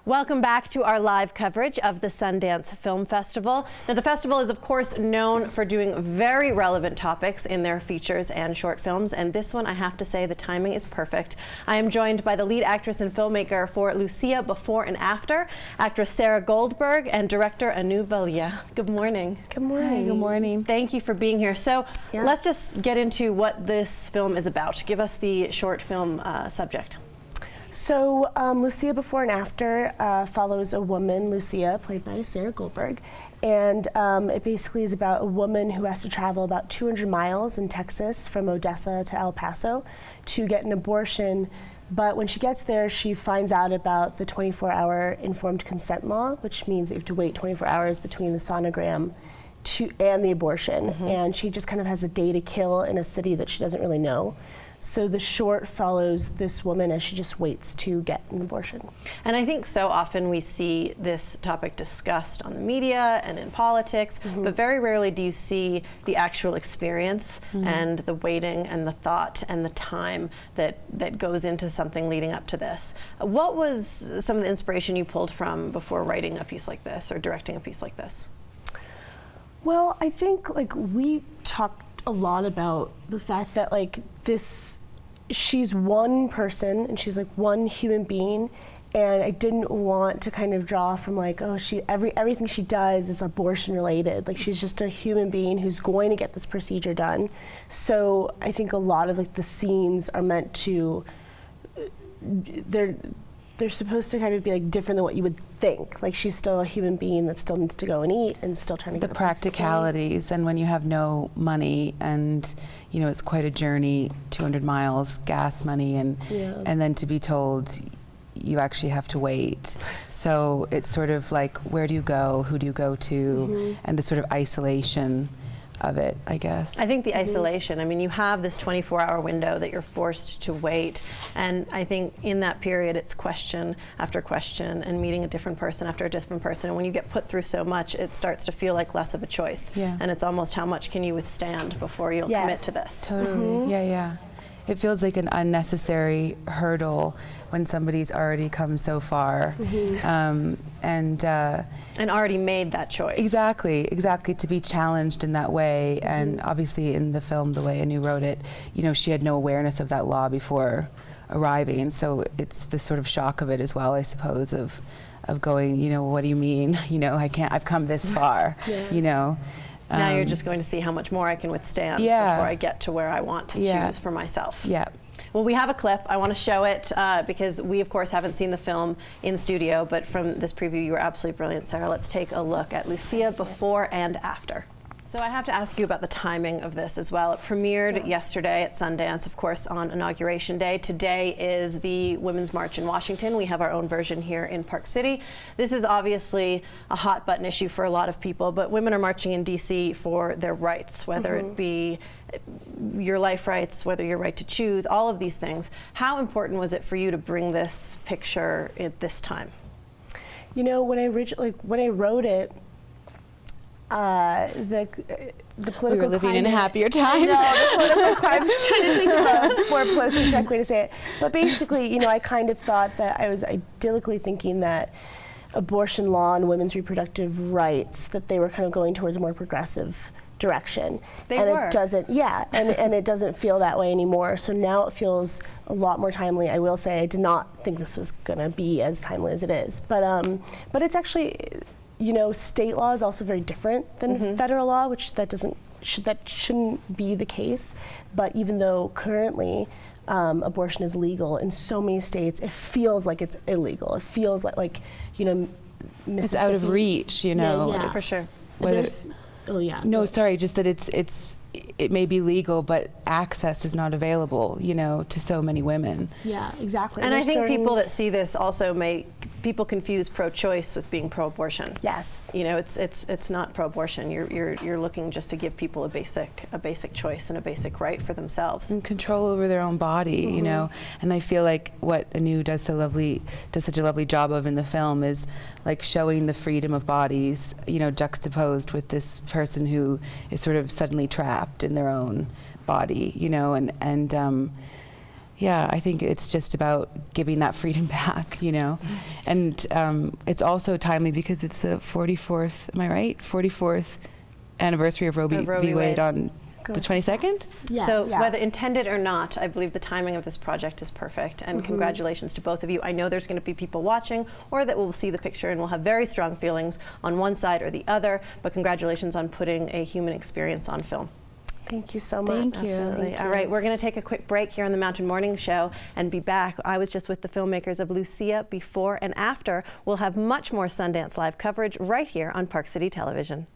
Welcome back to our live coverage of the Sundance Film Festival. Now, the festival is, of course, known for doing very relevant topics in their features and short films, and this one, I have to say, the timing is perfect. I am joined by the lead actress and filmmaker for Lucia Before and After, actress Sarah Goldberg, and director Valia. Good morning. Good morning. Hi, good morning. Thank you for being here. So let's just get into what this film is about. Give us the short film subject. So Lucia Before and After follows a woman, Lucia, played by Sarah Goldberg, and it basically is about a woman who has to travel about 200 miles in Texas from Odessa to El Paso to get an abortion. But when she gets there, she finds out about the 24-hour informed consent law, which means that you have to wait 24 hours between the sonogram and the abortion. And she just kind of has a day to kill in a city that she doesn't really know. So the short follows this woman as she just waits to get an abortion. And I think so often we see this topic discussed on the media and in politics, but very rarely do you see the actual experience and the waiting and the thought and the time that goes into something leading up to this. What was some of the inspiration you pulled from before writing a piece like this or directing a piece like this? Well, I think we talked a lot about the fact that she's one person and she's one human being, and I didn't want to kind of draw from everything she does is abortion related. She's just a human being who's going to get this procedure done. So I think a lot of the scenes are meant to they're supposed to kind of be different than what you would think. She's still a human being that still needs to go and eat and still trying to get the practicalities, and when you have no money and it's quite a journey, 200 miles, gas money, and then to be told you actually have to wait. So it's sort of where do you go, who do you go to, and the sort of isolation of it, I guess. I think the isolation, I mean, you have this 24-hour window that you're forced to wait, and I think in that period it's question after question and meeting a different person after a different person, and when you get put through so much, it starts to feel like less of a choice. And it's almost how much can you withstand before you'll commit to this. Totally. Yeah. It feels like an unnecessary hurdle when somebody's already come so far, and already made that choice. Exactly, to be challenged in that way. And obviously in the film, the way Anu wrote it, she had no awareness of that law before arriving, so it's the sort of shock of it as well, I suppose, of going, what do you mean? I've come this far, Now you're just going to see how much more I can withstand before I get to where I want to choose for myself. Well, we have a clip. I want to show it because we, of course, haven't seen the film in studio, but from this preview, you were absolutely brilliant, Sarah. Let's take a look at Lucia Before and After. So I have to ask you about the timing of this as well. It premiered yesterday at Sundance, of course, on Inauguration Day. Today is the Women's March in Washington. We have our own version here in Park City. This is obviously a hot button issue for a lot of people, but women are marching in DC for their rights, whether it be your life rights, whether your right to choose, all of these things. How important was it for you to bring this picture at this time? When I wrote it, the political we were living climate, in happier times. the political climate. I was trying to think of a more politically correct way to say it. But basically, I kind of thought that I was idyllically thinking that abortion law and women's reproductive rights, that they were kind of going towards a more progressive direction. It doesn't, and it doesn't feel that way anymore. So now it feels a lot more timely. I will say I did not think this was going to be as timely as it is. But it's actually, state law is also very different than federal law, which that shouldn't be the case. But even though currently abortion is legal in so many states, it feels like it's illegal. It feels like it's out of reach, for sure. No, sorry, just that it may be legal, but access is not available, to so many women. Yeah, exactly. And I think people that see this also people confuse pro-choice with being pro-abortion. Yes. It's not pro-abortion. You're looking just to give people a basic choice and a basic right for themselves. And control over their own body, And I feel like what Anu does such a lovely job of in the film is showing the freedom of bodies, juxtaposed with this person who is sort of suddenly trapped in their own body, and yeah, I think it's just about giving that freedom back, you know. And it's also timely because it's the 44th, am I right? 44th anniversary of Roe v. Wade on the 22nd? Yeah. So whether intended or not, I believe the timing of this project is perfect, and congratulations to both of you. I know there's going to be people watching or that will see the picture and will have very strong feelings on one side or the other, but congratulations on putting a human experience on film. Thank you so much. Thank you. Absolutely. All right, we're going to take a quick break here on the Mountain Morning Show and be back. I was just with the filmmakers of Lucia before and after. We'll have much more Sundance Live coverage right here on Park City Television.